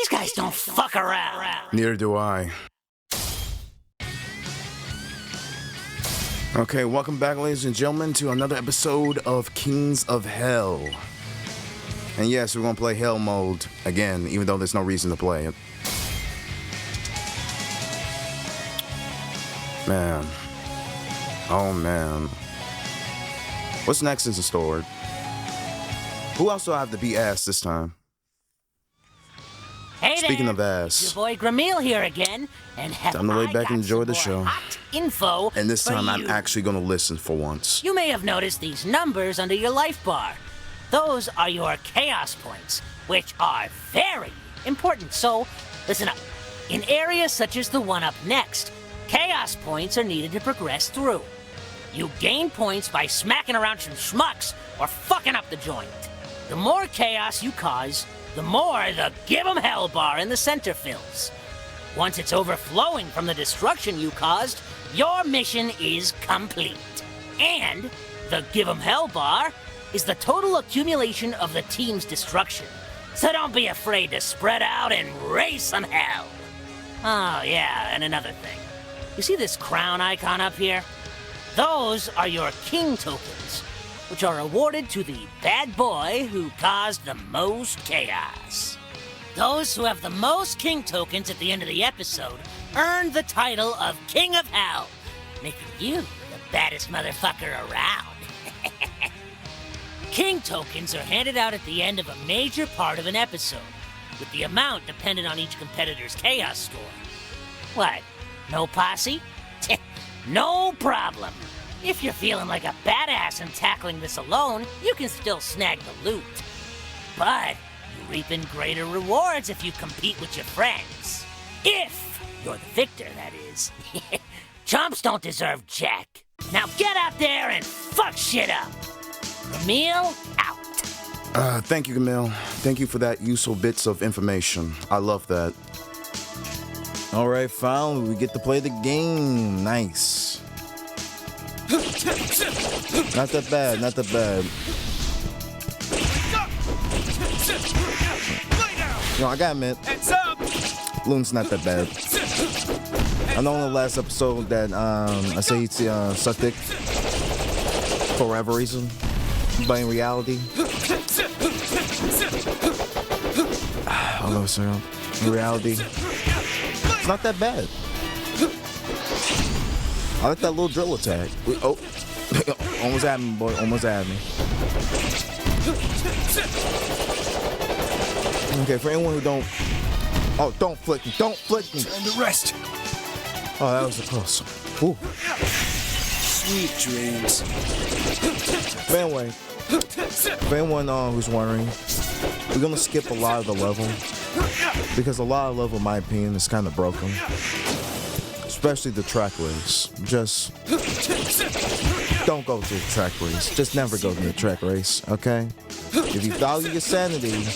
These guys don't fuck around. Neither do I. Okay, welcome back, ladies and gentlemen, to another episode of Kings of Hell. And yes, we're gonna play Hell mode again, even though there's no reason to play it. Man. Oh, man. What's next in the store? Who else do I have to beat ass this time? Hey Speaking there, of ass, your boy Kamil here again, and have time to lay back and enjoy the show. Hot info And this for time you. I'm actually gonna listen for once. You may have noticed these numbers under your life bar. Those are your chaos points, which are very important. So, listen up. In areas such as the one up next, chaos points are needed to progress through. You gain points by smacking around some schmucks or fucking up the joint. The more chaos you cause, the more the Give 'em Hell bar in the center fills. Once it's overflowing from the destruction you caused, your mission is complete. And the Give 'em Hell bar is the total accumulation of the team's destruction. So don't be afraid to spread out and raise some hell. Oh yeah, and another thing. You see this crown icon up here? Those are your king tokens, which are awarded to the bad boy who caused the most chaos. Those who have the most king tokens at the end of the episode earn the title of King of Hell, making you the baddest motherfucker around. King tokens are handed out at the end of a major part of an episode, with the amount dependent on each competitor's chaos score. What? No posse? No problem. If you're feeling like a badass and tackling this alone, you can still snag the loot. But you reap in greater rewards if you compete with your friends. If you're the victor, that is. Chumps don't deserve jack. Now get out there and fuck shit up. Kamil, out. Thank you, Kamil. Thank you for that useful bits of information. I love that. All right, finally, we get to play the game. Nice. Not that bad, not that bad. No, I gotta admit, Lutin's not that bad. I know in the last episode that I say he's sucked dick for whatever reason, but in reality, in reality, it's not that bad. I like that little drill attack. Oh, almost had me, boy. Almost had me. Okay, for anyone who don't... Oh, don't flick me. Don't flick me. And the rest. Oh, that was a close one. Ooh. Sweet dreams. But anyway, for anyone who's wondering, we're going to skip a lot of the level. Because a lot of the level, in my opinion, is kind of broken. Especially the track race. Just don't go to the track race. Just never go to the track race, okay? If you value your sanity,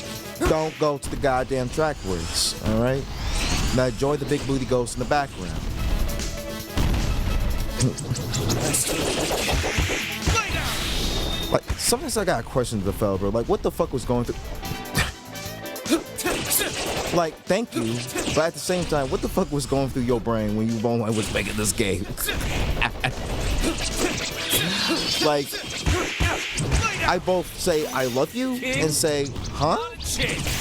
don't go to the goddamn track race, alright? Now enjoy the big booty ghost in the background. Like, sometimes I got a question to the developer, like, what the fuck was going through? Like, thank you, but at the same time, what the fuck was going through your brain when you was making this game? Like, I both say I love you and say, huh?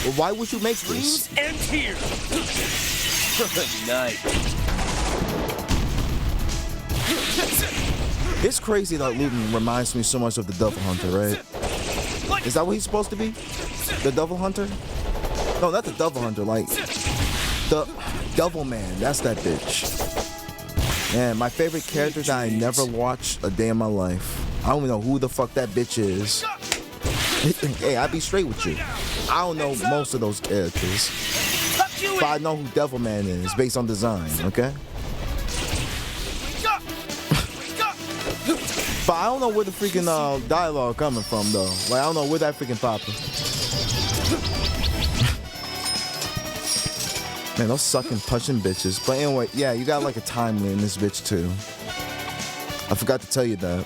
Well, why would you make this? And here. Night. It's crazy that Lutin reminds me so much of the Devil Hunter, right? Is that what he's supposed to be? The Devil Hunter? No, not the Devil Hunter, like the Devil Man. That's that bitch. Man, my favorite character that I never watched a day in my life. I don't even know who the fuck that bitch is. Hey, I'll be straight with you. I don't know most of those characters, but I know who Devil Man is based on design, okay? But I don't know where the freaking dialogue coming from, though. Like, I don't know where that freaking popping. Man, those sucking, punching bitches. But anyway, yeah, you got like a time limit in this bitch too. I forgot to tell you that.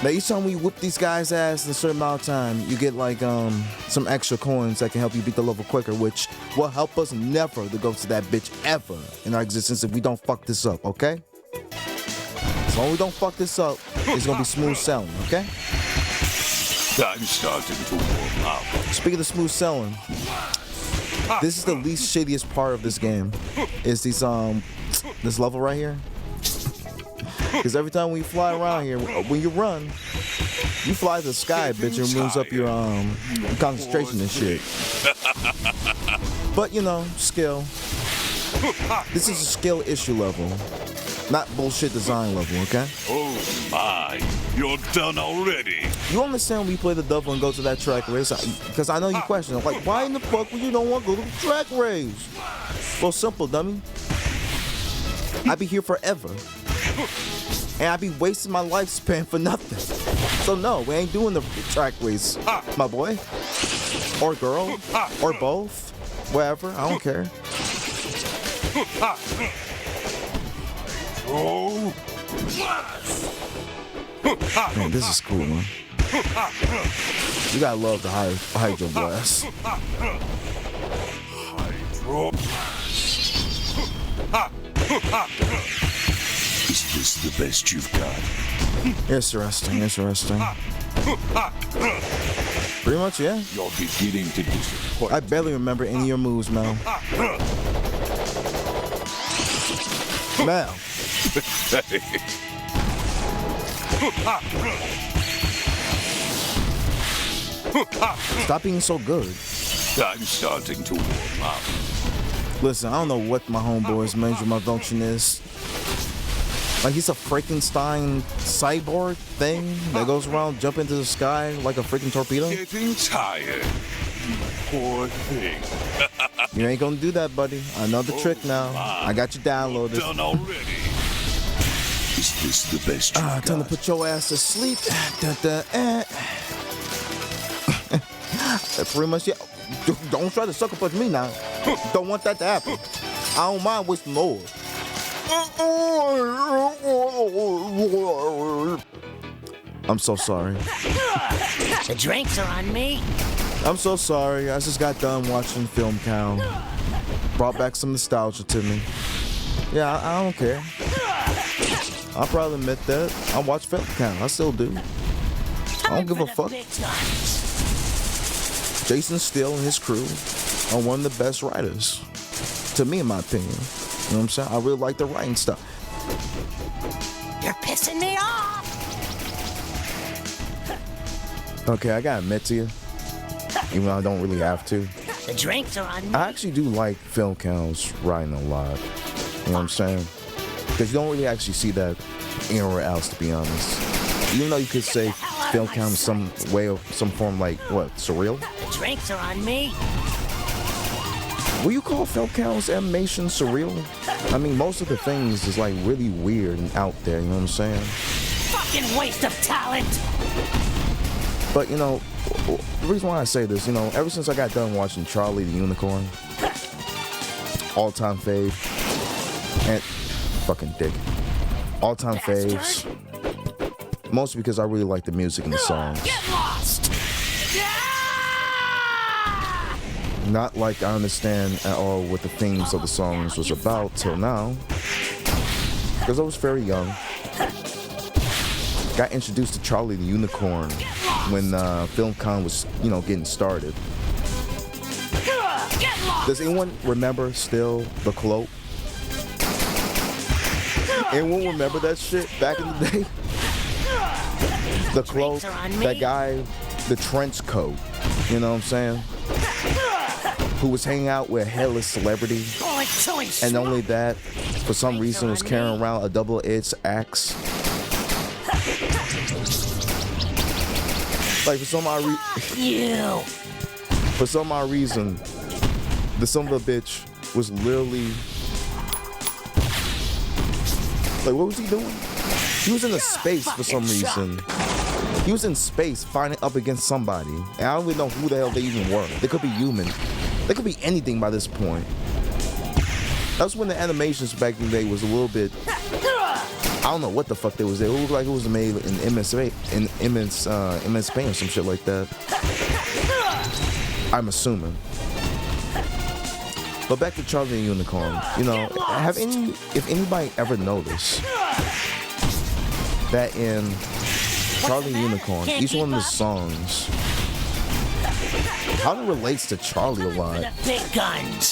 Now each time we whip these guys' ass in a certain amount of time, you get like some extra coins that can help you beat the level quicker, which will help us never to go to that bitch ever in our existence if we don't fuck this up, okay? As long as we don't fuck this up, it's gonna be smooth sailing, okay? I'm starting to warm up. Speaking of smooth sailing, this is the least shittiest part of this game. Is these this level right here. Because every time we fly around here, when you run, you fly to the sky, bitch, and moves up your concentration and shit. But you know, skill. This is a skill issue level, not bullshit design level, okay? Oh my, you're done already. You understand when we play the devil and go to that track race? Because I know you question, like, why in the fuck would you don't want to go to the track race? Well, simple, dummy. I'd be here forever. And I'd be wasting my lifespan for nothing. So no, we ain't doing the track race, my boy. Or girl. Or both. Whatever, I don't care. Man, this is cool, man. You gotta love the Hydro Blast. Is this the best you've got? Interesting. Pretty much, yeah. You're beginning to disappoint. I barely remember any of your moves, Mel. Mel. Stop being so good. I'm starting to warm up. Listen, I don't know what my homeboy's major malfunction is. Like he's a Frankenstein cyborg thing that goes around jumping into the sky like a freaking torpedo. Getting tired. You poor thing. You ain't gonna do that, buddy. I know the trick now. I got you downloaded. Done already. Is this the best you've got? Time to put your ass to sleep. That's pretty much it. Don't try to sucker punch me now. Don't want that to happen. I don't mind wasting more. I'm so sorry. The drinks are on me. I'm so sorry. I just got done watching Film Count. Brought back some nostalgia to me. Yeah, I don't care. I'll probably admit that. I watch Film Count. I still do. I don't give a fuck. Jason Steele and his crew are one of the best writers. To me, in my opinion. You know what I'm saying? I really like the writing stuff. You're pissing me off. Okay, I gotta admit to you, even though I don't really have to, The drinks are on me. I actually do like Film Count's writing a lot. You know what I'm saying? Because you don't really actually see that anywhere else, to be honest. Even though you could say Film Count in some way or some form like, what, surreal? The drinks are on me. Will you call Film Count's animation surreal? I mean, most of the things is like really weird and out there, you know what I'm saying? Fucking waste of talent. But, you know, the reason why I say this, you know, ever since I got done watching Charlie the Unicorn, all-time fave, and fucking dick, all-time faves, mostly because I really like the music and the songs. Get lost. Not like I understand at all what the themes of the songs was about till now, because I was very young. Got introduced to Charlie the Unicorn when Film Con was, you know, getting started. Does anyone remember still the cloak? Anyone remember that shit back in the day? The cloak, that guy, the trench coat, you know what I'm saying? Who was hanging out with a headless celebrity. And only that, for some reason, was carrying around a double-edged axe. Like, for some odd reason, the son of a bitch was literally... Like, what was he doing? He was in a space for some reason. He was in space fighting up against somebody. And I don't even know who the hell they even were. They could be human. They could be anything by this point. That's when the animations back in the day was a little bit don't know what the fuck they was there. It looked like it was made in MS Paint or some shit like that. I'm assuming. But back to Charlie and Unicorn. You know, if anybody ever noticed that in Charlie and Unicorn, each one of the songs, how it relates to Charlie a lot.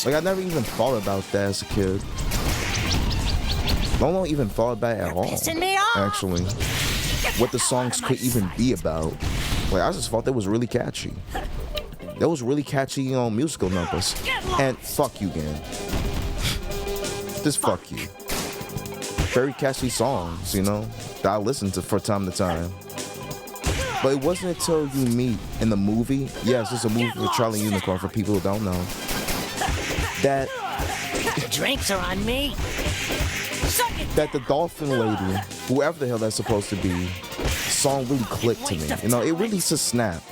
Like I never even thought about that as a kid. I don't even thought about it at all. Actually, what the songs could even be about. Like I just thought that was really catchy. That was really catchy, you know, musical numbers. And fuck you, gang. Just fuck you. Very catchy songs, you know, that I listen to from time to time. But it wasn't until you meet in the movie, yes, it's a movie with Charlie and Unicorn for people who don't know, that the drinks are on me. That the dolphin lady, whoever the hell that's supposed to be, song really clicked to me. You know, it really just snapped.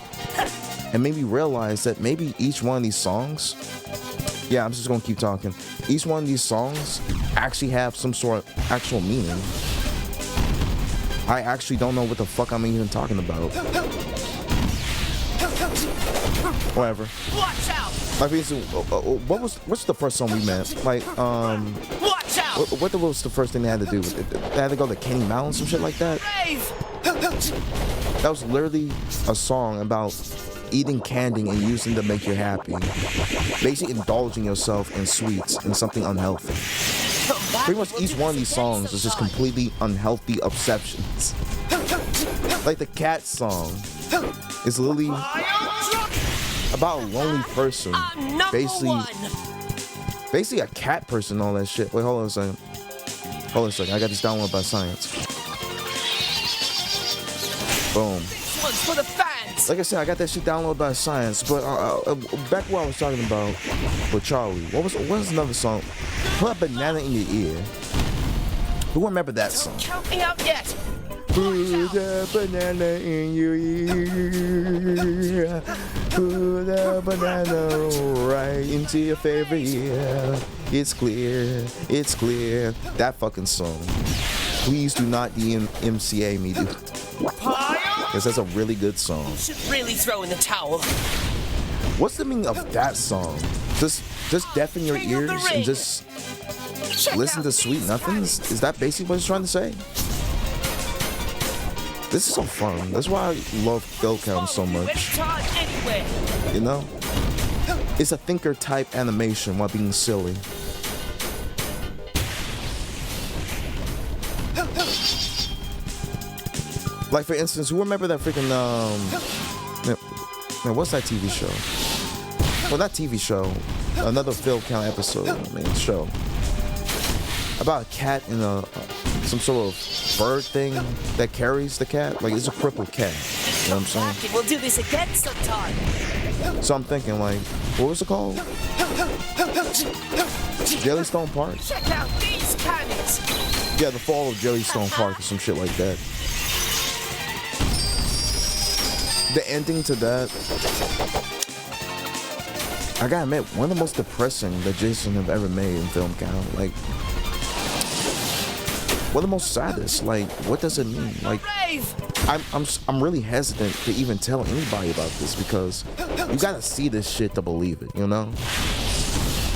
And made me realize that maybe each one of these songs, yeah, I'm just gonna keep talking. Each one of these songs actually have some sort of actual meaning. I actually don't know what the fuck I'm even talking about. Whatever. Watch out! Like, what's the first song we met? Like, Watch out! What was the first thing they had to do with it? They had to go to Kenny Mountain, some shit like that? That was literally a song about eating candy and using to make you happy. Basically indulging yourself in sweets and something unhealthy. Pretty much each one of these songs is just completely unhealthy obsessions. Like the cat song is literally about a lonely person. Basically a cat person and all that shit. Wait, hold on a second. Hold on a second. I got this downloaded by Science. Boom. For the fans. Like I said, I got that shit downloaded by Science. But back what I was talking about with Charlie, what was another song? Put a banana in your ear. Who remember that song? Count me out yet. Put a banana in your ear. Put a banana right into your favorite ear. It's clear, it's clear. That fucking song. Please do not DMCA me, dude. Because that's a really good song. You should really throw in the towel. What's the meaning of that song? Just deafen your ears and just listen to sweet nothings? Is that basically what it's trying to say? This is so fun. That's why I love Philcam so much. You know? It's a thinker type animation while being silly. Like for instance, who remember that freaking man, what's that TV show? Well, not TV show, another Phil Count episode, show about a cat and some sort of bird thing that carries the cat. Like it's a crippled cat. You know what I'm saying? We'll do this again sometime. So I'm thinking, like, what was it called? Jellystone Park? Check out these cannons. Yeah, the fall of Jellystone Park or some shit like that. The ending to that, I gotta admit, one of the most depressing that Jason have ever made in film count. Like, one of the most saddest. Like, what does it mean? Like, I'm really hesitant to even tell anybody about this because you gotta see this shit to believe it. You know,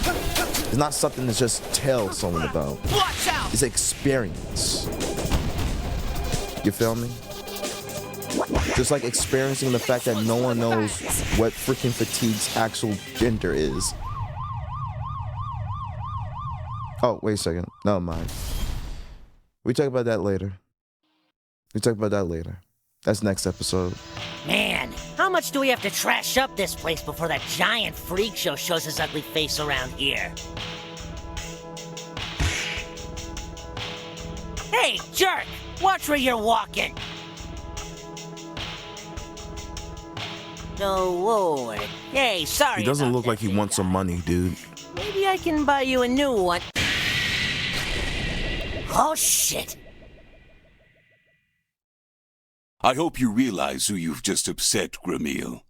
it's not something to just tell someone about. Watch out! It's experience. You feel me? Just like experiencing the fact that no one knows what freaking fatigue's actual gender is. Oh, wait a second. Never mind. We talk about that later. That's next episode. Man, how much do we have to trash up this place before that giant freak show shows his ugly face around here? Hey, jerk! Watch where you're walking! No, Lord. Hey, sorry. He doesn't about look that like he thing, wants some guy. money, dude. Maybe I can buy you a new one. Oh, shit. I hope you realize who you've just upset, Kamio.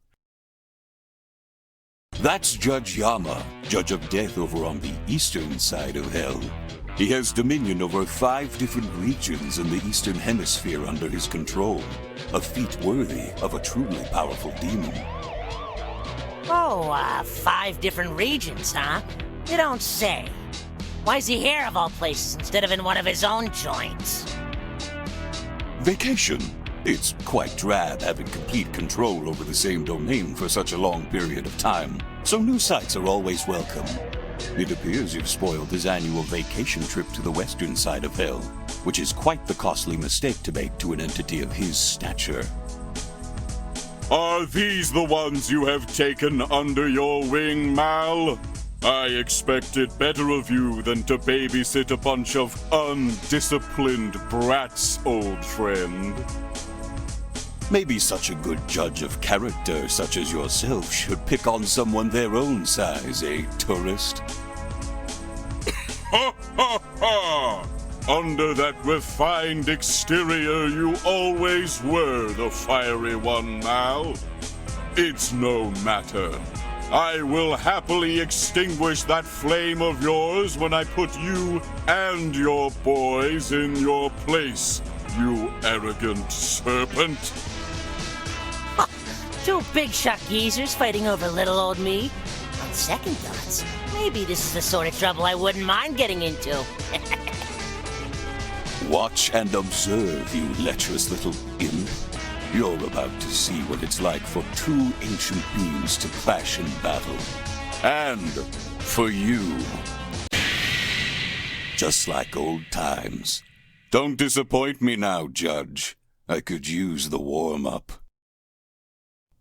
That's Judge Yama, Judge of Death over on the eastern side of hell. He has dominion over 5 different regions in the Eastern Hemisphere under his control, a feat worthy of a truly powerful demon. Oh, 5 different regions, huh? You don't say. Why's he here of all places instead of in one of his own joints? Vacation. It's quite drab having complete control over the same domain for such a long period of time, so new sights are always welcome. It appears you've spoiled his annual vacation trip to the western side of Hell, which is quite the costly mistake to make to an entity of his stature. Are these the ones you have taken under your wing, Mal? I expected better of you than to babysit a bunch of undisciplined brats, old friend. Maybe such a good judge of character such as yourself should pick on someone their own size, tourist? Ha ha ha! Under that refined exterior, you always were the fiery one, Mal. It's no matter. I will happily extinguish that flame of yours when I put you and your boys in your place, you arrogant serpent. Two big shot geezers fighting over little old me. On second thoughts, maybe this is the sort of trouble I wouldn't mind getting into. Watch and observe, you lecherous little imp. You're about to see what it's like for 2 ancient beings to clash in battle. And for you. Just like old times. Don't disappoint me now, Judge. I could use the warm-up.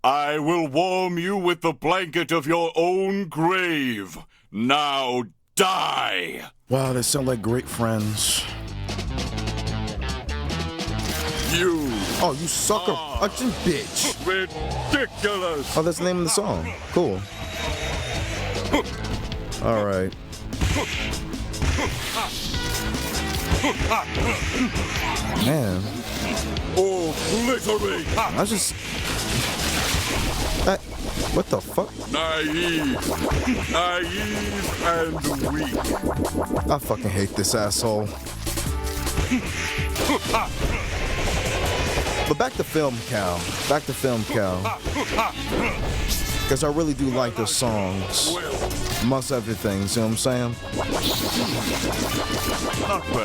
I will warm you with the blanket of your own grave. Now die! Wow, they sound like great friends. You Oh, you sucker punching bitch. ridiculous! Oh, that's the name of the song. Cool. All right. Man, Obliterate! I just... what the fuck? Naive and weak. I fucking hate this asshole. But back to Film Cow. Because I really do like their songs. Amongst everything, you know what I'm saying?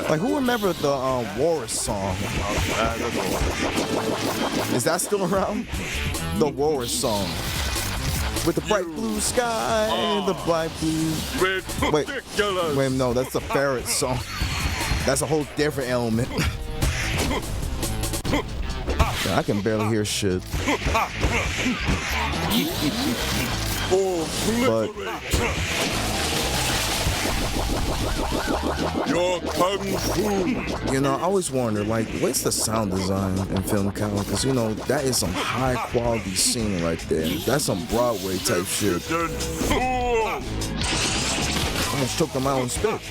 Like, who remembered the Walrus song? Is that still around? The Walrus song. With the bright blue sky, the bright blue... Wait, no, that's the Ferret song. That's a whole different element. Yeah, I can barely hear shit. But Your kung fu. you know, I always wonder, like, what's the sound design in Film Cow? Because, you know, that is some high quality scene right there. That's some Broadway type shit. Almost choked on my own spit.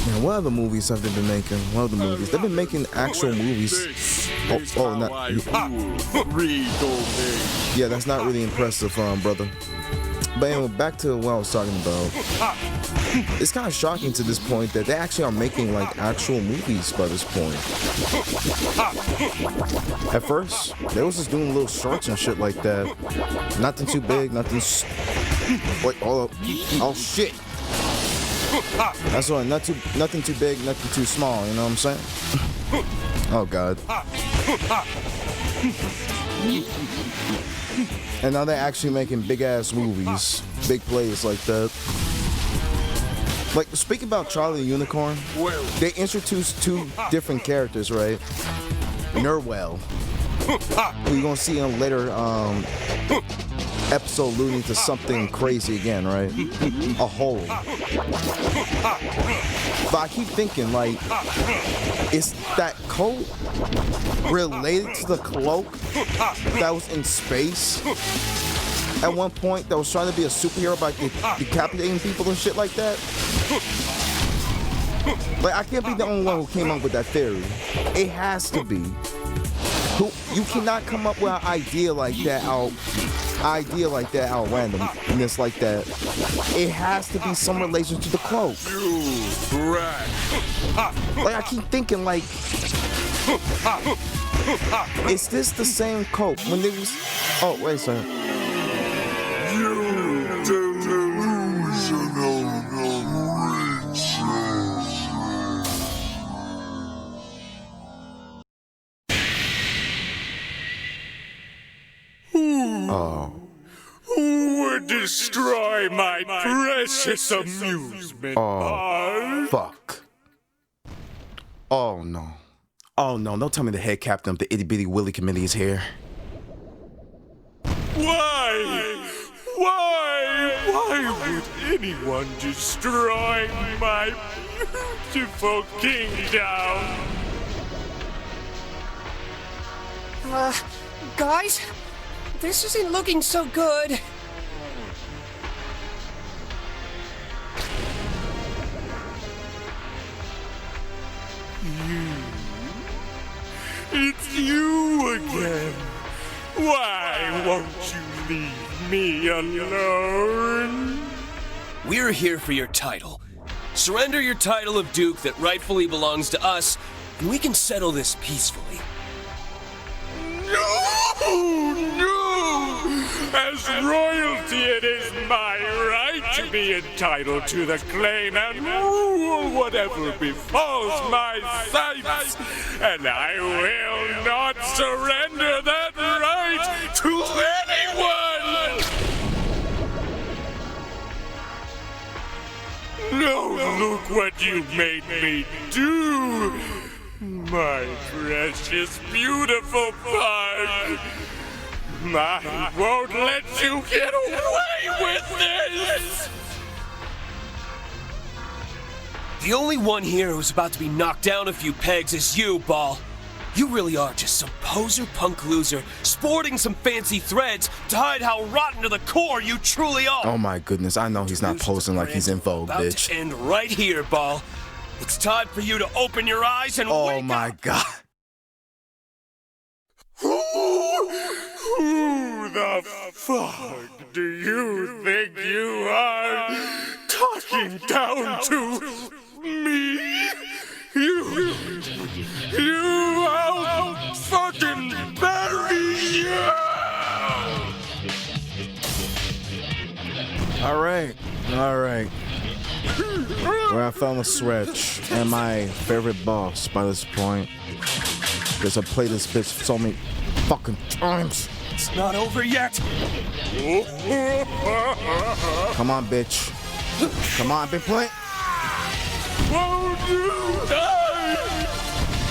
Man, what other movies have they been making? They've been making actual movies. Not. Yeah, that's not really impressive, brother. But anyway, back to what I was talking about. It's kind of shocking to this point that they actually are making like actual movies by this point. At first, they was just doing little shorts and shit like that. Nothing too big, nothing. Wait, hold up. Oh shit. That's right. Nothing too big, nothing too small. You know what I'm saying? Oh God. And now they're actually making big ass movies, big plays like that. Like, speaking about Charlie the Unicorn, they introduced 2 different characters, right? Nerwell, who you're gonna see in a later episode alluding to something crazy again, right? A hole. But I keep thinking, like, is that coat related to the cloak that was in space at one point that was trying to be a superhero by decapitating people and shit like that? Like, I can't be the only one who came up with that theory. It has to be. You cannot come up with an idea like that out idea like that out random, and it's like that. It has to be some relation to the cloak. You brat! Like I keep thinking, like, is this the same coat when they was? Oh wait a second. You delusional Oh. Who would destroy my precious amusement park? Fuck. Oh no. Oh no, don't tell me the head captain of the Itty-bitty Willy committee is here. Why? Why would anyone destroy my beautiful kingdom? Guys, this isn't looking so good. It's you again. Why won't you leave me alone? We're here for your title. Surrender your title of Duke that rightfully belongs to us, and we can settle this peacefully. No! As royalty, it is my right to be entitled to the claim and rule whatever befalls my sights, and I will not surrender that right to anyone! No, look what you made me do! My precious, beautiful park! I won't let you get away with this! The only one here who's about to be knocked down a few pegs is you, Baal. You really are just some poser punk loser, sporting some fancy threads to hide how rotten to the core you truly are. Oh my goodness, I know he's not posing like he's in Vogue, about bitch. to end right here, Baal. It's time for you to open your eyes and Oh wake my up. god. Who the fuck do you think you are talking down to me? I'll fucking bury you! Alright. Where I found a stretch and my favorite boss by this point. Because I played this bitch so many fucking times. It's not over yet. Come on, bitch. Come on, been playing. Won't you die?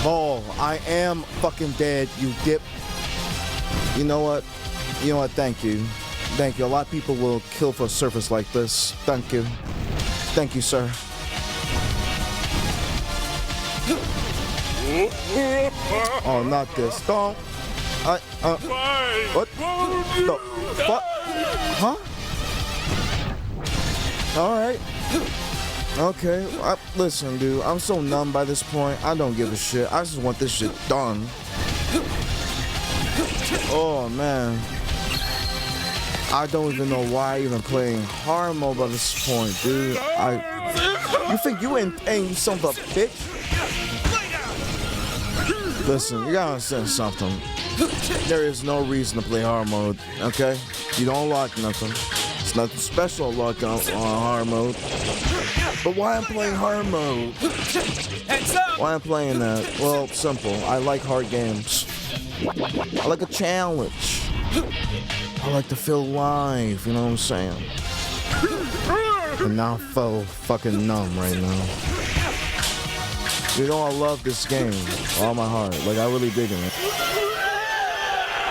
Baal, I am fucking dead, you dip. You know what? Thank you. A lot of people will kill for a surface like this. Thank you, sir. Oh, not this. Don't. Why? What? Won't you The fuck? Huh? Alright. Okay. Listen, dude. I'm so numb by this point. I don't give a shit. I just want this shit done. Oh, man. I don't even know why I'm even playing hard mode by this point, dude. You think you ain't paying, you son of a bitch? Listen, you gotta understand something. There is no reason to play hard mode, okay? You don't unlock nothing. It's nothing special unlocking on hard mode. But why I'm playing hard mode? Why I'm playing that? Well, simple. I like hard games. I like a challenge. I like to feel alive, you know what I'm saying? And now I feel fucking numb right now. You know, I love this game, all my heart. Like, I really digging it.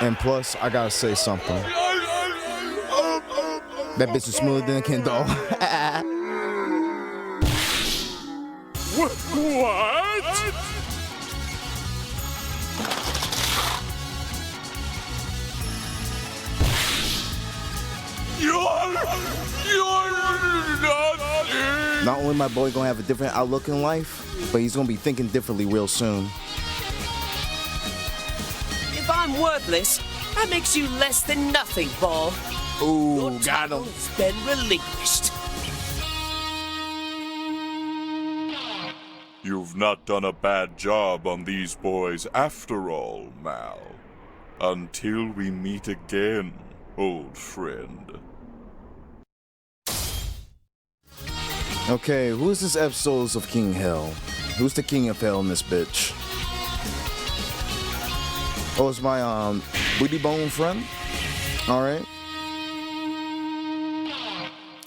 And plus, I gotta say something. That bitch is smoother than a Ken doll. What? You're nothing. Not only my boy gonna have a different outlook in life, but he's gonna be thinking differently real soon. If I'm worthless, That makes you less than nothing, Baal. Ooh, Your got title him. has been relinquished. You've not done a bad job on these boys after all, Mal. Until we meet again, old friend. Okay, who is this episodes of King Hell? Who's the king of hell in this bitch? Oh, it's my booty bone friend? Alright.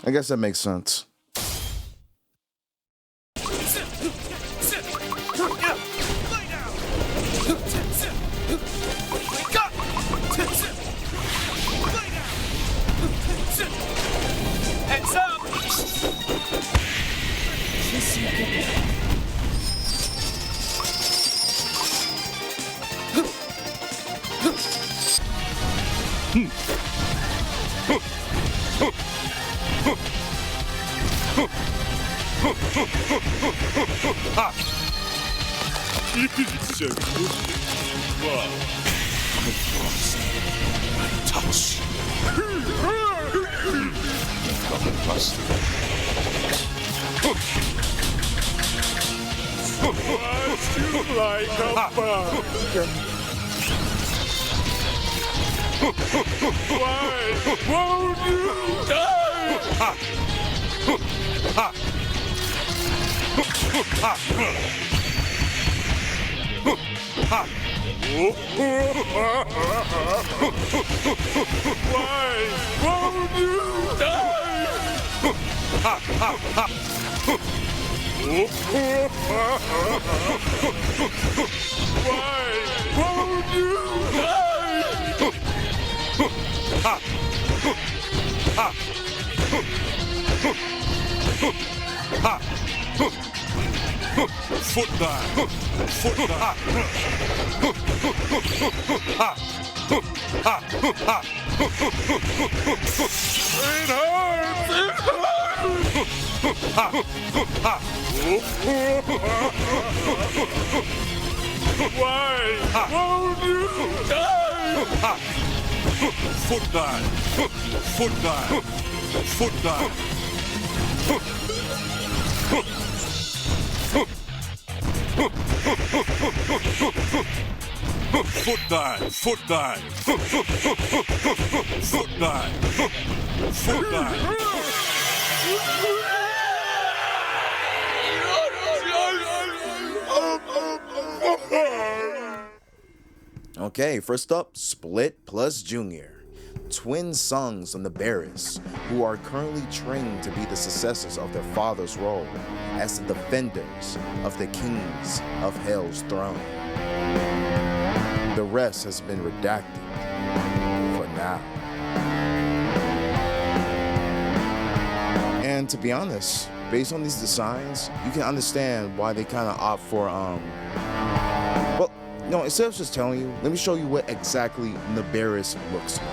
I guess that makes sense. Heads up! Touch. Nothing busted. Like a bug. Why won't you die? Why won't you die? Why won't you die? Foot dive. Foot dive. It hurts. It hurts. Why won't you die? Foot dive. Foot dive. Foot dive. Foot dive, foot dive, foot dive, foot dive. Okay, first up, Split plus Junior. Twin sons of the Barris, who are currently trained to be the successors of their father's role as the defenders of the kings of Hell's throne. The rest has been redacted for now. And to be honest, based on these designs, you can understand why they kind of opt for, well, no, instead of just telling you, let me show you what exactly Nabaris looks like.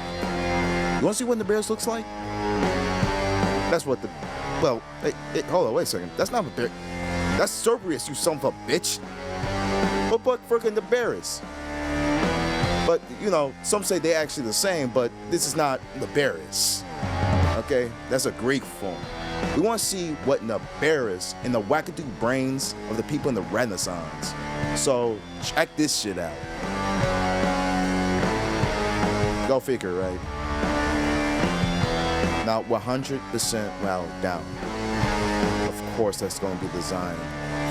You want to see what Nabaris looks like? That's what the, well, hold on, wait a second. That's not Nabaris. That's Cerberus, you son of a bitch. But freaking Nabaris. But, you know, some say they're actually the same, but this is not Nabaris. Okay? That's a Greek form. We want to see what Nabaris and the wackadoo brains of the people in the Renaissance. So, check this shit out. Go figure, right? Now, 100% well down. Of course, that's going to be designed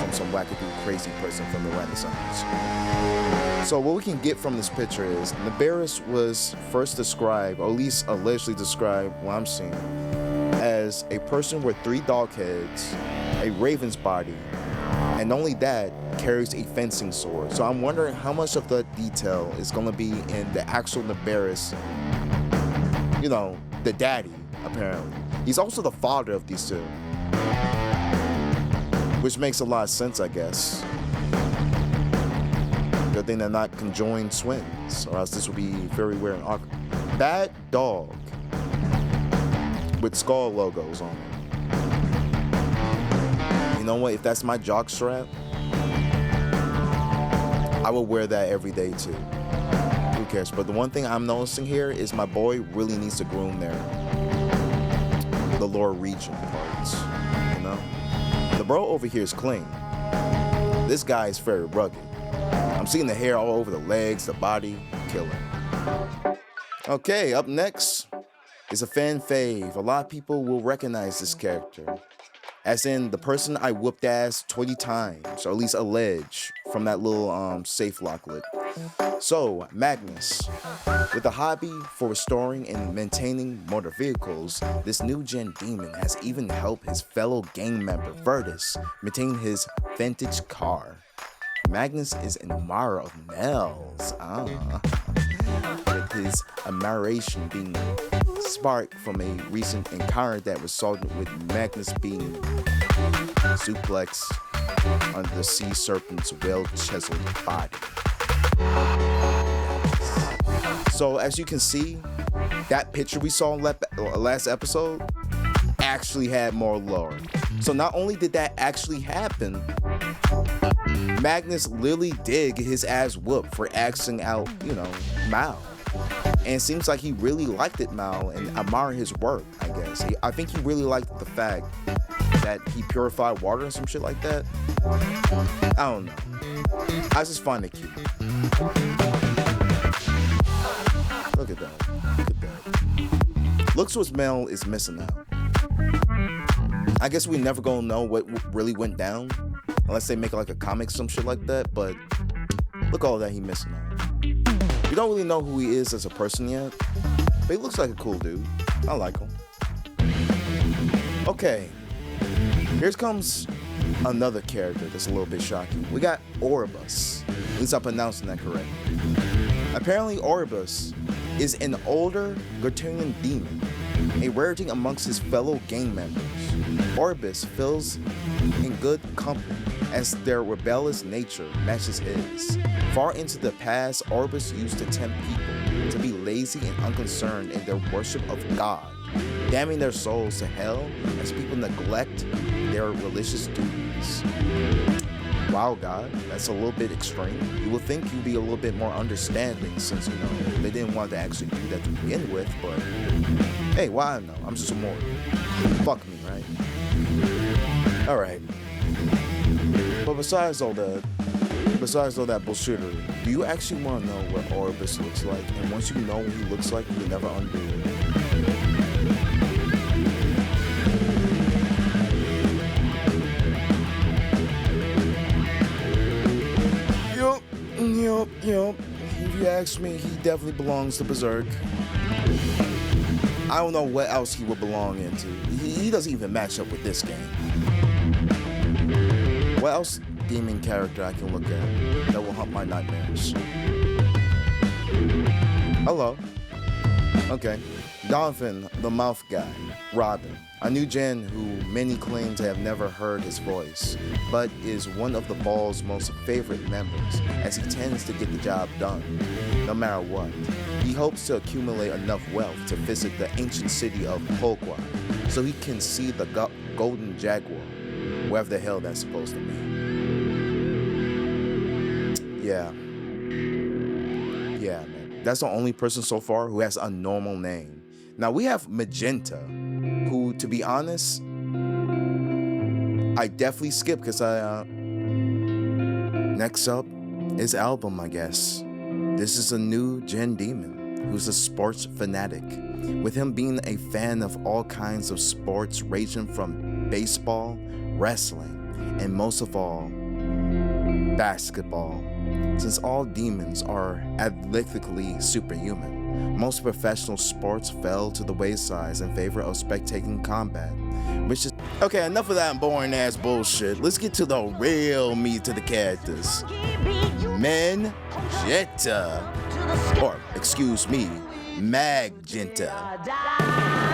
from some wackadoo crazy person from the Renaissance. So what we can get from this picture is Nabaris was first described, or at least allegedly described, what I'm seeing, as a person with 3 dog heads, a raven's body, and only that carries a fencing sword. So I'm wondering how much of the detail is going to be in the actual Nabaris, you know, the daddy, apparently. He's also the father of these two, which makes a lot of sense, I guess. Good thing they're not conjoined twins, or else this would be very weird and awkward. Bad dog with skull logos on it. You know what? If that's my jock strap, I will wear that every day too. Who cares. But the one thing I'm noticing here is my boy really needs to groom the lower region parts, you know? The bro over here is clean. This guy is very rugged. I'm seeing the hair all over the legs, the body, killer. Okay, up next is a fan fave. A lot of people will recognize this character, as in the person I whooped ass 20 times, or at least allege, from that little safe locklet. So, Magnus, with a hobby for restoring and maintaining motor vehicles, this new gen demon has even helped his fellow gang member Virtus maintain his vintage car. Magnus is an admirer of Mel's, with his admiration being sparked from a recent encounter that resulted with Magnus being suplexed under the sea serpent's well-chiseled body. So as you can see, that picture we saw last episode actually had more lore. So not only did that actually happen, Magnus literally did get his ass whooped for asking out, Mal. And it seems like he really liked it, Mal, and admired his work, I guess. I think he really liked the fact that he purified water and some shit like that. I don't know. I just find it cute. Look at that. Look at that. Looks what Mel is missing out. I guess we never gonna know what really went down unless they make like a comic, some shit like that. But look all that he missing out. We don't really know who he is as a person yet, but he looks like a cool dude. I like him. Okay, here comes another character that's a little bit shocking. We got Oribus. At least I'm pronouncing that correct. Apparently, Oribus is an older Gertunian demon, a rarity amongst his fellow gang members. Oribus feels in good company as their rebellious nature matches his. Far into the past, Oribus used to tempt people to be lazy and unconcerned in their worship of God, damning their souls to hell as people neglect their religious duties. Wow, God, that's a little bit extreme. You would think you'd be a little bit more understanding since, they didn't want to actually do that to begin with, but hey, why not? I'm just a mortal. Fuck me, right? Alright. But besides all that bullshittery, do you actually want to know what Oribus looks like? And once you know what he looks like, you can never undo it. Yup. If you ask me, he definitely belongs to Berserk. I don't know what else he would belong into. He doesn't even match up with this game. What else demon character I can look at that will haunt my nightmares? Hello. Okay. Donovan, the mouth guy. Robin, a new gen who many claim to have never heard his voice, but is one of the Baal's most favorite members, as he tends to get the job done, no matter what. He hopes to accumulate enough wealth to visit the ancient city of Polqua, so he can see the Golden Jaguar, wherever the hell that's supposed to mean. Yeah, man. That's the only person so far who has a normal name. Now we have Magenta, who, to be honest, I definitely skipped because next up is Album, I guess. This is a new gen demon who's a sports fanatic, with him being a fan of all kinds of sports, ranging from baseball, wrestling, and most of all, basketball. Since all demons are athletically superhuman, most professional sports fell to the wayside in favor of spectating combat, which is... Okay, enough of that boring ass bullshit. Let's get to the real meat to the characters. Magenta. Or, excuse me, Magenta.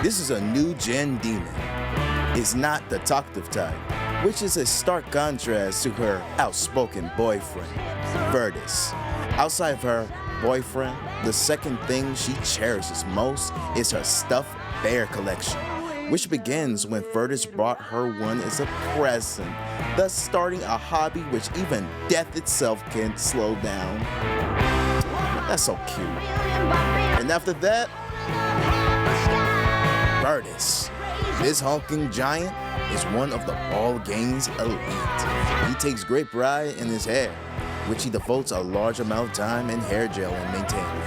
This is a new gen demon. It's not the talkative type, which is a stark contrast to her outspoken boyfriend, Virtus. Outside of her boyfriend, the second thing she cherishes most is her stuffed bear collection, which begins when Virtus brought her one as a present, thus starting a hobby which even death itself can't slow down. That's so cute. And after that, Burtis. This hulking giant is one of the Baal gang's elite. He takes great pride in his hair, which he devotes a large amount of time and hair gel in maintaining.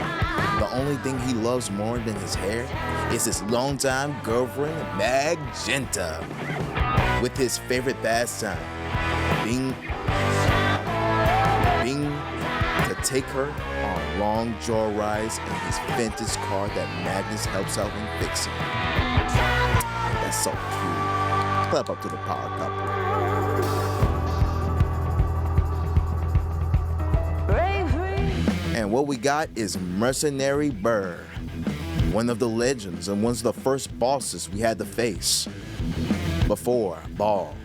The only thing he loves more than his hair is his longtime girlfriend, Magenta, with his favorite pastime being to take her on long jaw rides in his vintage car that Magnus helps out in fixing. That's so cute. Clap up to the power couple. And what we got is Mercenary Burr, one of the legends and one of the first bosses we had to face before Baal.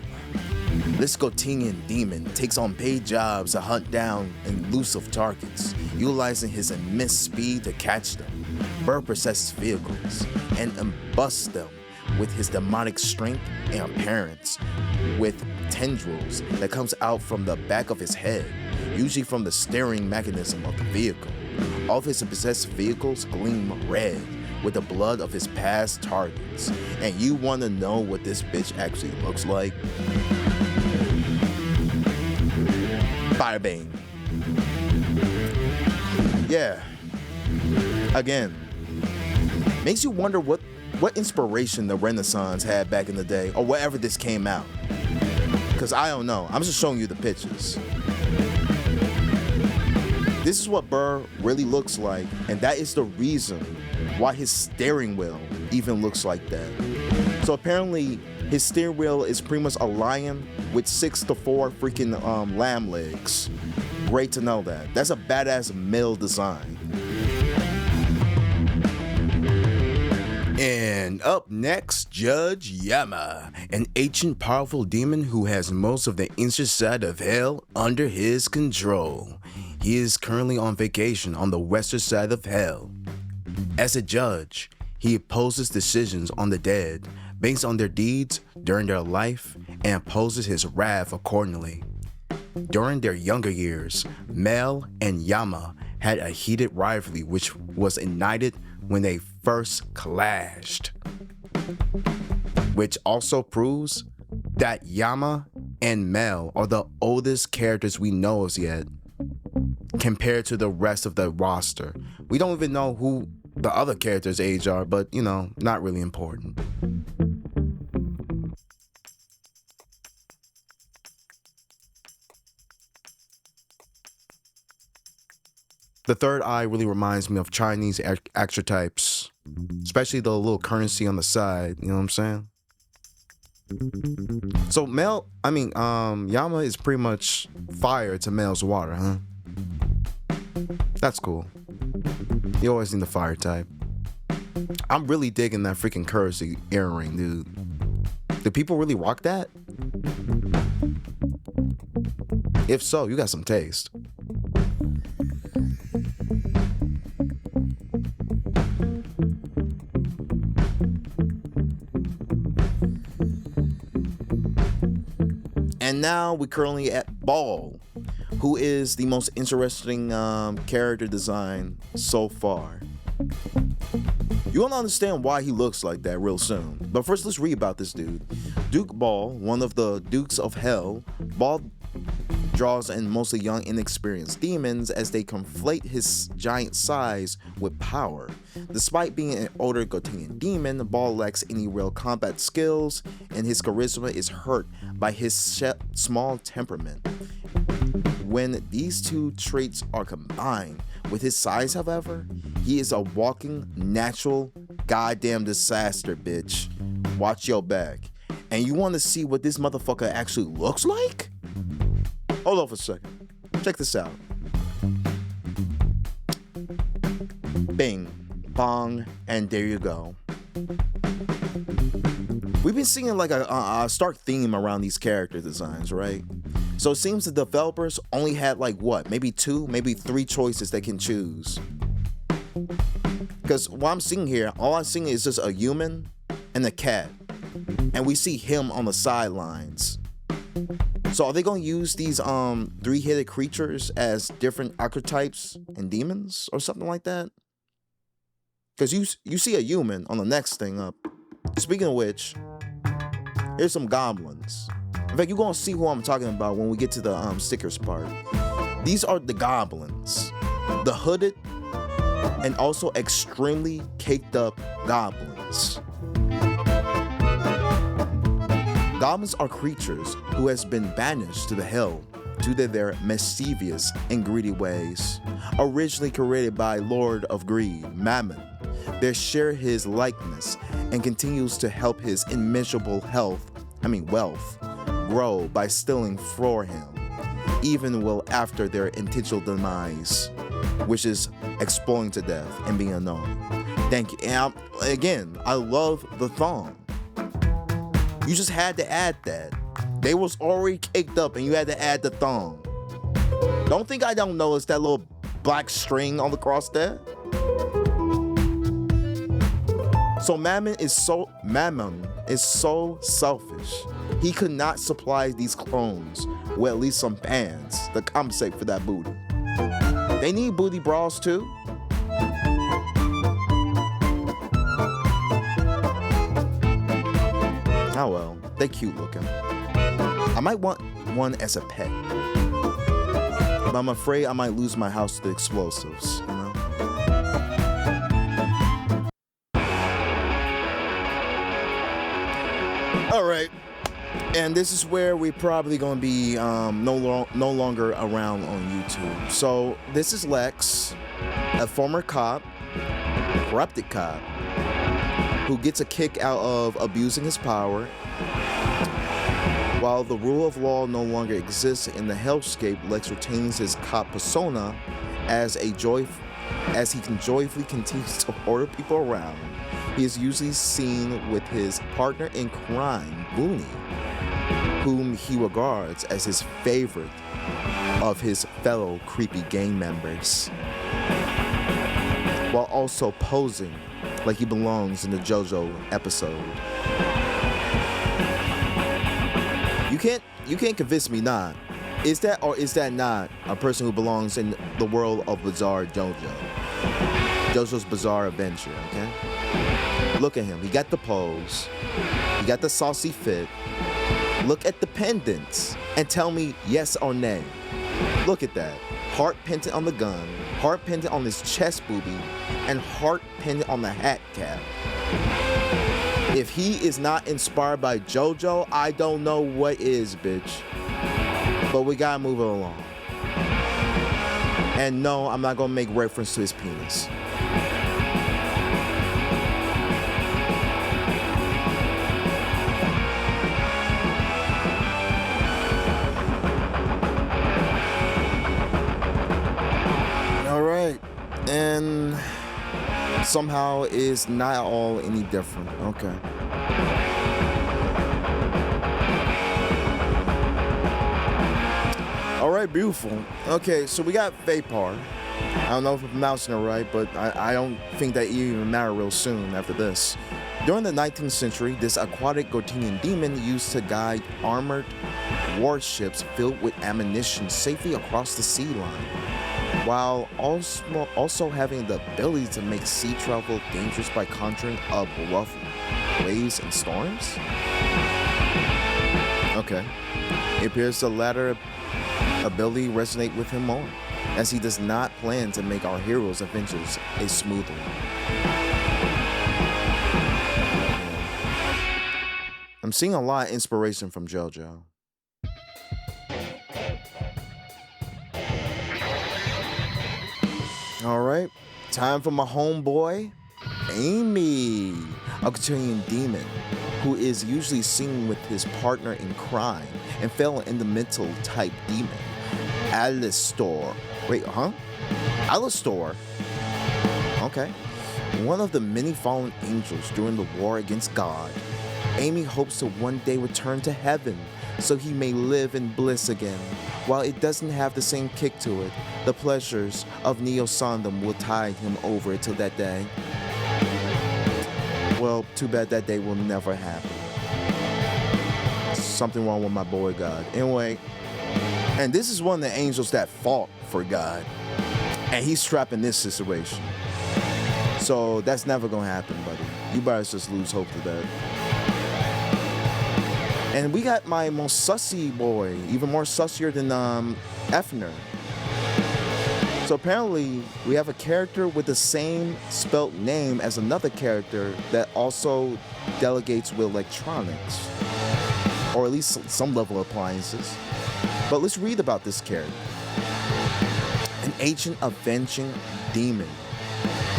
This Gothian demon takes on paid jobs to hunt down elusive targets, utilizing his immense speed to catch them. Burr possesses vehicles and embusts them with his demonic strength and appearance, with tendrils that comes out from the back of his head, usually from the steering mechanism of the vehicle. All of his possessed vehicles gleam red with the blood of his past targets. And you want to know what this bitch actually looks like? Firebane. Yeah. Again, makes you wonder what inspiration the Renaissance had back in the day, or wherever this came out. Because I don't know. I'm just showing you the pictures. This is what Burr really looks like, and that is the reason why his steering wheel even looks like that. So apparently, his steering wheel is pretty much a lion with 6 to 4 freaking lamb legs. Great to know that. That's a badass mill design. And up next, Judge Yama, an ancient powerful demon who has most of the eastern side of hell under his control. He is currently on vacation on the western side of hell. As a judge, he opposes decisions on the dead based on their deeds during their life and imposes his wrath accordingly. During their younger years, Mel and Yama had a heated rivalry which was ignited when they first clashed, which also proves that Yama and Mel are the oldest characters we know as yet compared to the rest of the roster. We don't even know who the other characters' age are, but you know, not really important. The third eye really reminds me of Chinese archetypes, especially the little currency on the side, you know what I'm saying? So Yama is pretty much fire to Mel's water, huh? That's cool. You always need the fire type. I'm really digging that freaking currency earring, dude. Do people really rock that? If so, you got some taste. And now we're currently at Baal, who is the most interesting character design so far. You will understand why he looks like that real soon. But first, let's read about this dude. Duke Baal, one of the Dukes of Hell. Baal draws in mostly young, inexperienced demons as they conflate his giant size with power. Despite being an older Gothian demon, Baal lacks any real combat skills, and his charisma is hurt by his small temperament. When these two traits are combined with his size, however, he is a walking, natural, goddamn disaster, bitch. Watch your back. And you want to see what this motherfucker actually looks like? Hold on for a second. Check this out. Bing, bong, and there you go. We've been seeing like a stark theme around these character designs, right? So it seems the developers only had like what, maybe 2, maybe 3 choices they can choose. Because what I'm seeing here, all I'm seeing is just a human and a cat. And we see him on the sidelines. So are they gonna use these three-headed creatures as different archetypes and demons or something like that? Because you see a human on the next thing up. Speaking of which, here's some goblins. In fact, you're gonna see who I'm talking about when we get to the stickers part. These are the goblins, the hooded and also extremely caked up goblins. Goblins are creatures who has been banished to the hell due to their mischievous and greedy ways. Originally created by Lord of Greed, Mammon, they share his likeness and continues to help his immeasurable wealth grow by stealing for him, even well after their intentional demise, which is exploding to death and being unknown. Thank you. And again, I love the thong. You just had to add that. They was already caked up and you had to add the thong. Don't think I don't notice that little black string on the cross there. So Mammon is so selfish. He could not supply these clones with at least some pants to compensate for that booty. They need booty bras too. Oh well, they cute looking. I might want one as a pet, but I'm afraid I might lose my house to the explosives, you know? All right, and this is where we probably gonna be no longer around on YouTube. So this is Lex, a former cop, corrupted cop, who gets a kick out of abusing his power. While the rule of law no longer exists in the hellscape, Lex retains his cop persona as he can joyfully continues to order people around. He is usually seen with his partner in crime, Willy, whom he regards as his favorite of his fellow creepy gang members, while also posing like he belongs in the JoJo episode. You can't convince me not. Is that or is that not a person who belongs in the world of Bizarre JoJo? JoJo's Bizarre Adventure, okay? Look at him. He got the pose. He got the saucy fit. Look at the pendants and tell me yes or nay. Look at that. Heart pendant on the gun, heart pendant on his chest boobie, and heart pendant on the hat cap. If he is not inspired by JoJo, I don't know what is, bitch. But we gotta move it along. And no, I'm not gonna make reference to his penis. And somehow it's not all any different. Okay. All right, beautiful. Okay, so we got Vapor. I don't know if I'm pronouncing it right, but I don't think that even matter real soon after this. During the 19th century, this aquatic Gortinian demon used to guide armored warships filled with ammunition safely across the sea line, while also having the ability to make sea travel dangerous by conjuring up rough waves and storms? Okay. It appears the latter ability resonate with him more, as he does not plan to make our heroes' adventures a smooth one. I'm seeing a lot of inspiration from JoJo. Alright, time for my homeboy, Amy, a Quaternion demon, who is usually seen with his partner in crime and fell in the mental type demon, Alistor. Wait, huh? Alistor? Okay. One of the many fallen angels during the war against God, Amy hopes to one day return to heaven so he may live in bliss again. While it doesn't have the same kick to it, the pleasures of Neo-Sandom will tide him over till that day. Well, too bad that day will never happen. Something wrong with my boy God. Anyway, and this is one of the angels that fought for God. And he's trapped in this situation. So that's never gonna happen, buddy. You better just lose hope to that. And we got my most sussy boy, even more sussier than Efner. So apparently we have a character with the same spelt name as another character that also delegates with electronics, or at least some level of appliances. But let's read about this character. An ancient avenging demon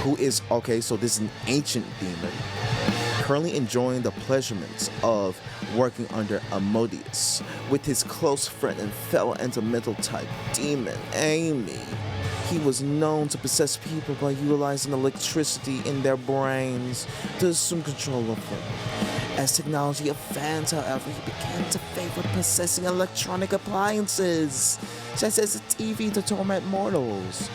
who is, okay, so this is an ancient demon currently enjoying the pleasurements of working under Asmodeus with his close friend and fellow elemental type demon, Amy. He was known to possess people by utilizing electricity in their brains to assume control of them. As technology advanced, however, he began to favor possessing electronic appliances, such as a TV, to torment mortals.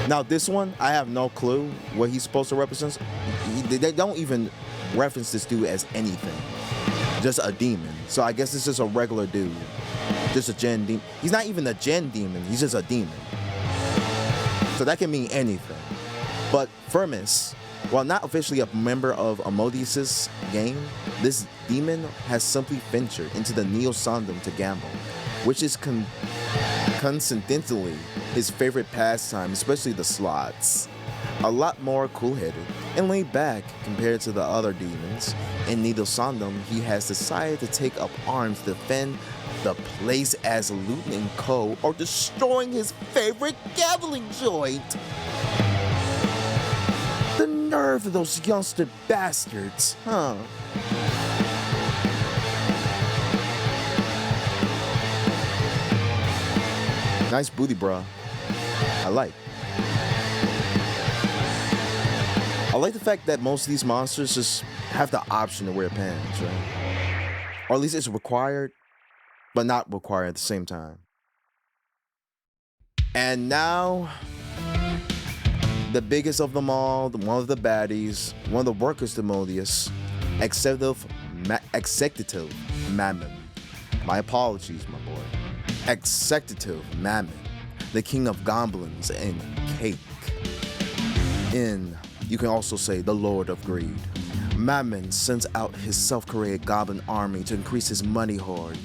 Now this one, I have no clue what he's supposed to represent. They don't even reference this dude as anything. Just a demon. So I guess it's just a regular dude. Just a gen demon. He's not even a gen demon, he's just a demon. So that can mean anything. But Firmus, while not officially a member of Asmodeus' game, this demon has simply ventured into the Neo-Sandom to gamble, which is coincidentally his favorite pastime, especially the slots. A lot more cool-headed and laid back compared to the other demons. In Neo-Sandom, he has decided to take up arms to defend the place as Lutin and Co. are destroying his favorite gambling joint. The nerve of those youngster bastards, huh? Nice booty, bra. I like the fact that most of these monsters just have the option to wear pants, right? Or at least it's required, but not required at the same time. And now, the biggest of them all, one of the baddies, one of the workers to Asmodeus, Executive Mammon. My apologies, my boy. Executive Mammon, the king of goblins and cake. You can also say the Lord of Greed. Mammon sends out his self-created goblin army to increase his money hoard.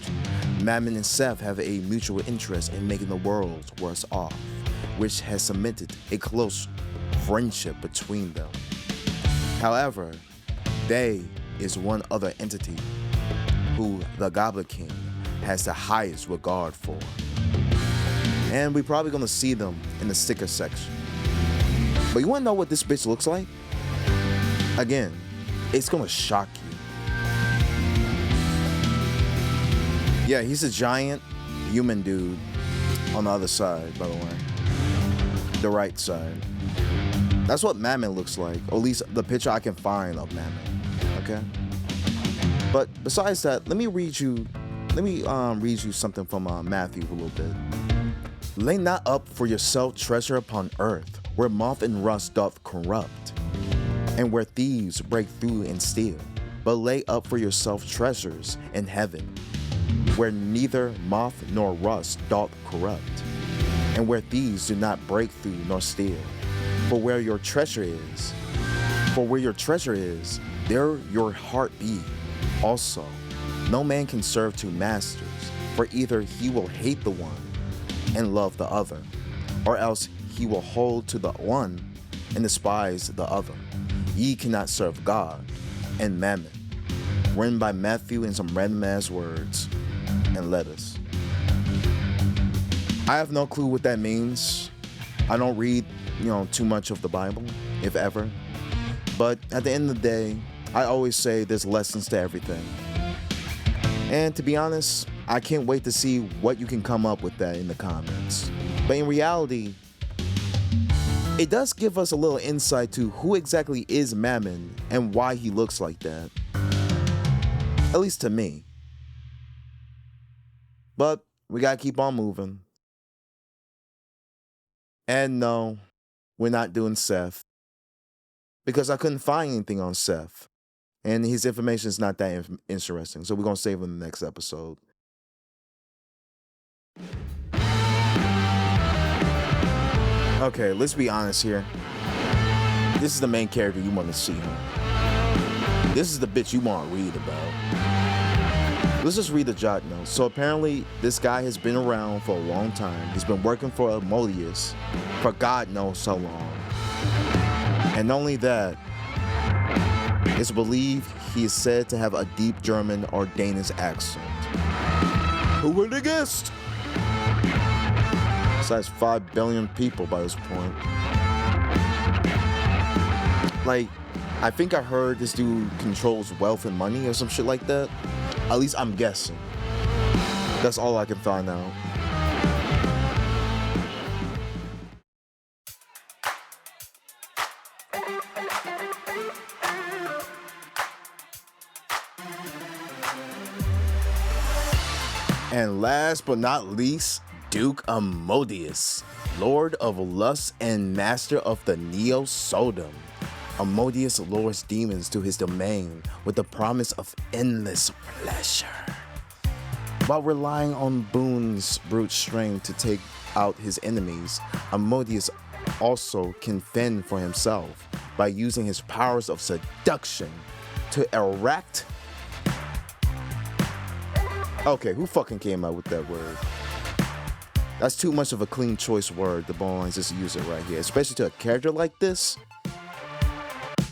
Mammon and Seth have a mutual interest in making the world worse off, which has cemented a close friendship between them. However, there is one other entity who the Goblin King has the highest regard for. And we're probably gonna see them in the sticker section. But you wanna know what this bitch looks like? Again, it's gonna shock you. Yeah, he's a giant human dude on the other side, by the way. The right side. That's what Mammon looks like, or at least the picture I can find of Mammon, okay? But besides that, let me read you something from Matthew a little bit. Lay not up for yourself treasure upon earth, where moth and rust doth corrupt, and where thieves break through and steal. But lay up for yourself treasures in heaven, where neither moth nor rust doth corrupt, and where thieves do not break through nor steal. For where your treasure is, there your heart be also. No man can serve two masters, for either he will hate the one and love the other, or else he will hold to the one and despise the other. Ye cannot serve God and Mammon. Written by Matthew in some random ass words and letters. I have no clue what that means. I don't read, too much of the Bible, if ever. But at the end of the day, I always say there's lessons to everything. And to be honest, I can't wait to see what you can come up with that in the comments. But in reality, it does give us a little insight to who exactly is Mammon and why he looks like that. At least to me. But we gotta keep on moving. And no, we're not doing Seth. because I couldn't find anything on Seth. And his information is not that interesting. So we're going to save him in the next episode. Okay, let's be honest here. This is the main character you want to see, huh? This is the bitch you want to read about. Let's just read the jot notes. So apparently, this guy has been around for a long time. He's been working for Asmodeus for God knows so long. And not only that, it's believed he is said to have a deep German or Danish accent. Who would have guessed? Besides 5 billion people by this point. Like, I think I heard this dude controls wealth and money or some shit like that. At least I'm guessing. That's all I can find out. And last but not least, Duke Asmodeus, Lord of Lust and Master of the Neo-Sodom. Asmodeus lures demons to his domain with the promise of endless pleasure, while relying on Boone's brute strength to take out his enemies. Asmodeus also can fend for himself by using his powers of seduction to erect. Okay, who fucking came up with that word? That's too much of a clean choice word. The Ballines just use it right here, especially to a character like this.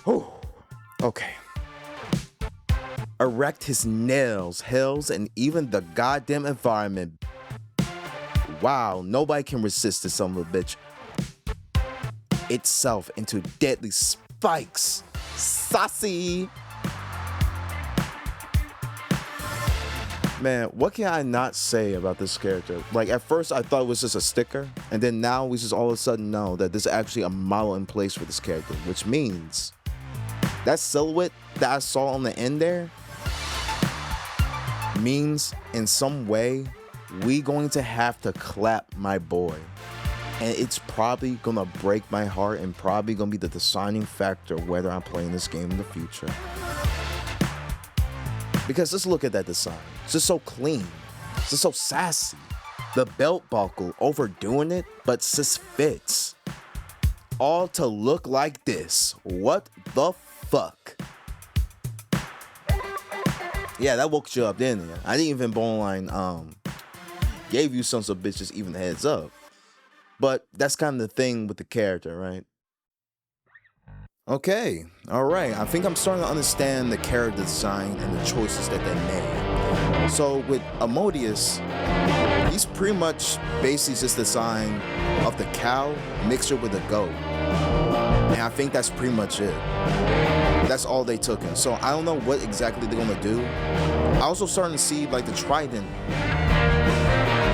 Whew. Okay. Erect his nails, hells, and even the goddamn environment. Wow, nobody can resist this son of a bitch. Itself into deadly spikes. Saucy. Man, what can I not say about this character? Like, at first I thought it was just a sticker, and then now we just all of a sudden know that there's actually a model in place for this character, which means that silhouette that I saw on the end there means in some way we going to have to clap my boy. And it's probably gonna break my heart and probably gonna be the deciding factor whether I'm playing this game in the future. Because let's look at that design. It's just so clean. It's just so sassy. The belt buckle, overdoing it, but just fits. All to look like this. What the fuck? Yeah, that woke you up, didn't it? I didn't even borderline gave you sons of bitches even a heads up. But that's kind of the thing with the character, right? Okay, alright. I think I'm starting to understand the character design and the choices that they made. So with Asmodeus, he's pretty much basically just the design of the cow mixed with the goat. And I think that's pretty much it. That's all they took in. So I don't know what exactly they're gonna do. I also starting to see like the trident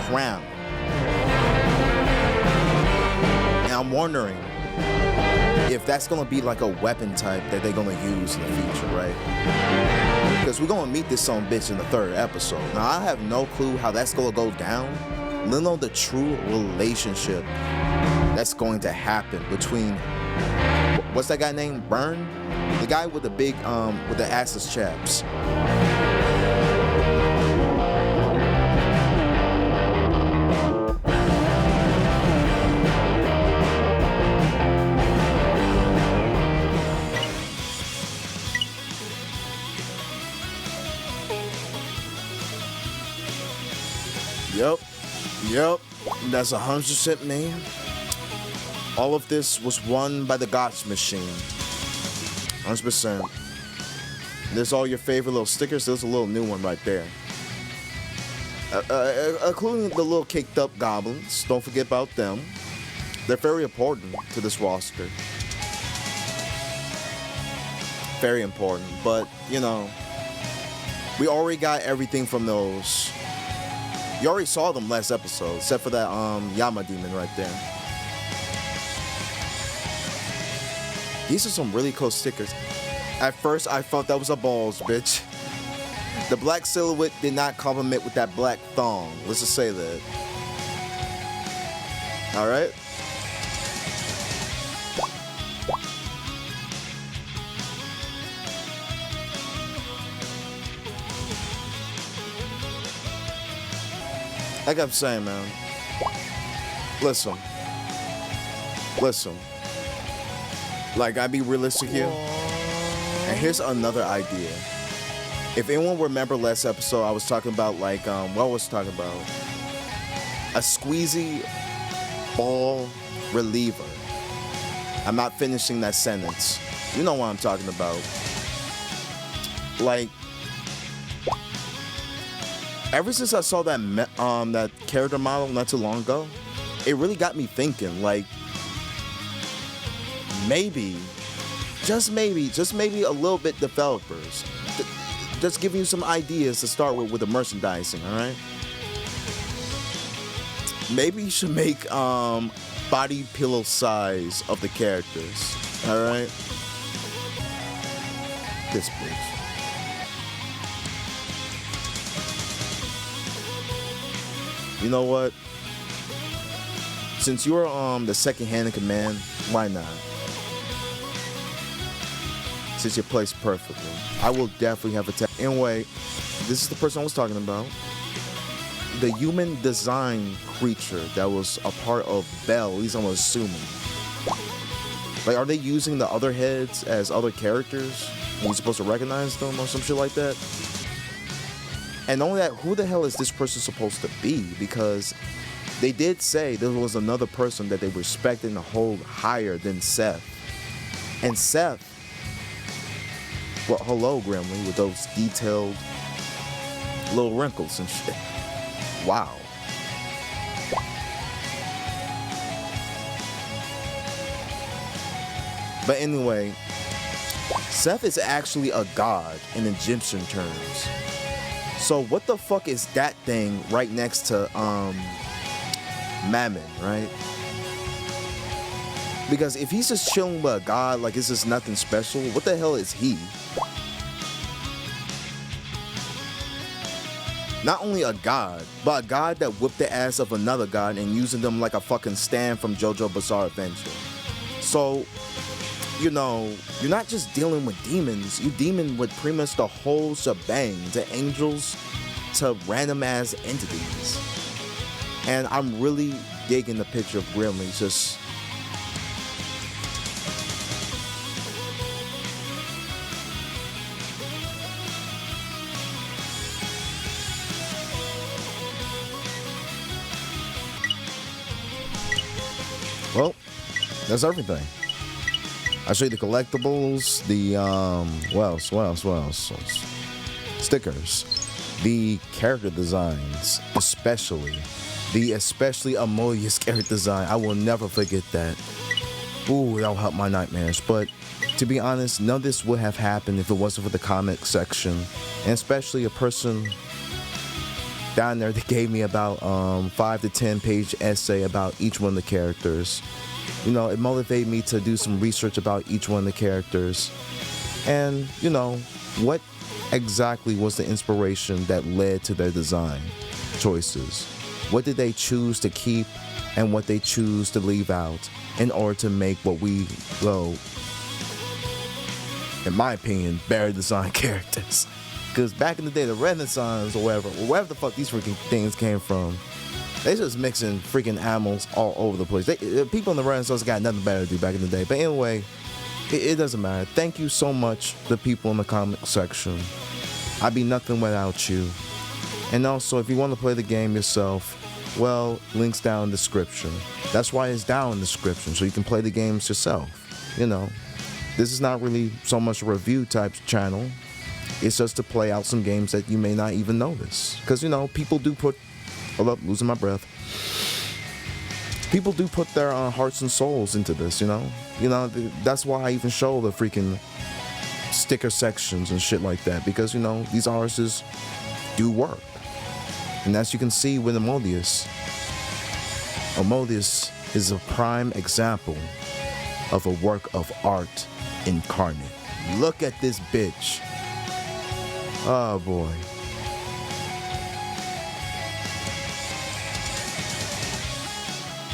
crown. And I'm wondering if that's gonna be like a weapon type that they're gonna use in the future, right? Because we're gonna meet this son of a bitch in the 3rd episode. Now I have no clue how that's gonna go down. Let alone the true relationship that's going to happen between what's that guy named? Burn? The guy with the big with the assless chaps. Yep, that's 100% me. All of this was won by the Gods machine. 100%. There's all your favorite little stickers. There's a little new one right there. Including the little caked up goblins. Don't forget about them. They're very important to this roster. Very important. But, you know, we already got everything from those. You already saw them last episode, except for that Yama demon right there. These are some really cool stickers. At first, I thought that was a balls, bitch. The black silhouette did not complement with that black thong. Let's just say that. All right. like I'm saying, man. Listen. Like, I be realistic here. And here's another idea. If anyone remember last episode, I was talking about, like, what was I talking about? A squeezy ball reliever. I'm not finishing that sentence. You know what I'm talking about. Like, ever since I saw that that character model not too long ago, it really got me thinking, like, maybe, just maybe a little bit developers, just giving you some ideas to start with the merchandising, all right? Maybe you should make body pillow size of the characters, all right? This bitch. You know what? Since you're the second hand in command, why not? Since you're placed perfectly, I will definitely have a anyway, this is the person I was talking about. The human design creature that was a part of Baal, at least I'm assuming. Like, are they using the other heads as other characters? Are you supposed to recognize them or some shit like that? And only that, who the hell is this person supposed to be? Because they did say there was another person that they respected and hold higher than Seth. And Seth, well, hello, Grimly, with those detailed little wrinkles and shit. Wow. But anyway, Seth is actually a god in Egyptian terms. So what the fuck is that thing right next to Mammon, right? Because if he's just chilling with a god, like it's just nothing special, what the hell is he? Not only a god, but a god that whipped the ass of another god and using them like a fucking stand from JoJo Bizarre Adventure. So, you know, you're not just dealing with demons, you're dealing with pretty much the whole shebang, to angels, to random ass entities. And I'm really digging the picture of Grimly, just well, that's everything. I'll show you the collectibles, the what else? Stickers, the character designs, especially Amolia's character design. I will never forget that. Ooh, that'll help my nightmares. But to be honest, none of this would have happened if it wasn't for the comic section, and especially a person down there that gave me about 5 to 10 page essay about each one of the characters. You know, it motivated me to do some research about each one of the characters. And, you know, what exactly was the inspiration that led to their design choices? What did they choose to keep and what they choose to leave out in order to make what we, well, in my opinion, better designed characters? Because back in the day, the Renaissance or wherever the fuck these freaking things came from, they just mixing freaking animals all over the place. People in the Renaissance got nothing better to do back in the day. But anyway, it doesn't matter. Thank you so much, the people in the comment section. I'd be nothing without you. And also, if you want to play the game yourself, well, links down in the description. That's why it's down in the description, so you can play the games yourself. You know, this is not really so much a review type channel. It's just to play out some games that you may not even notice. Because, you know, people do put... Hold up, losing my breath. People do put their hearts and souls into this, you know? You know, that's why I even show the freaking sticker sections and shit like that. Because, you know, these artists do work. And as you can see with Amolius is a prime example of a work of art incarnate. Look at this bitch. Oh boy.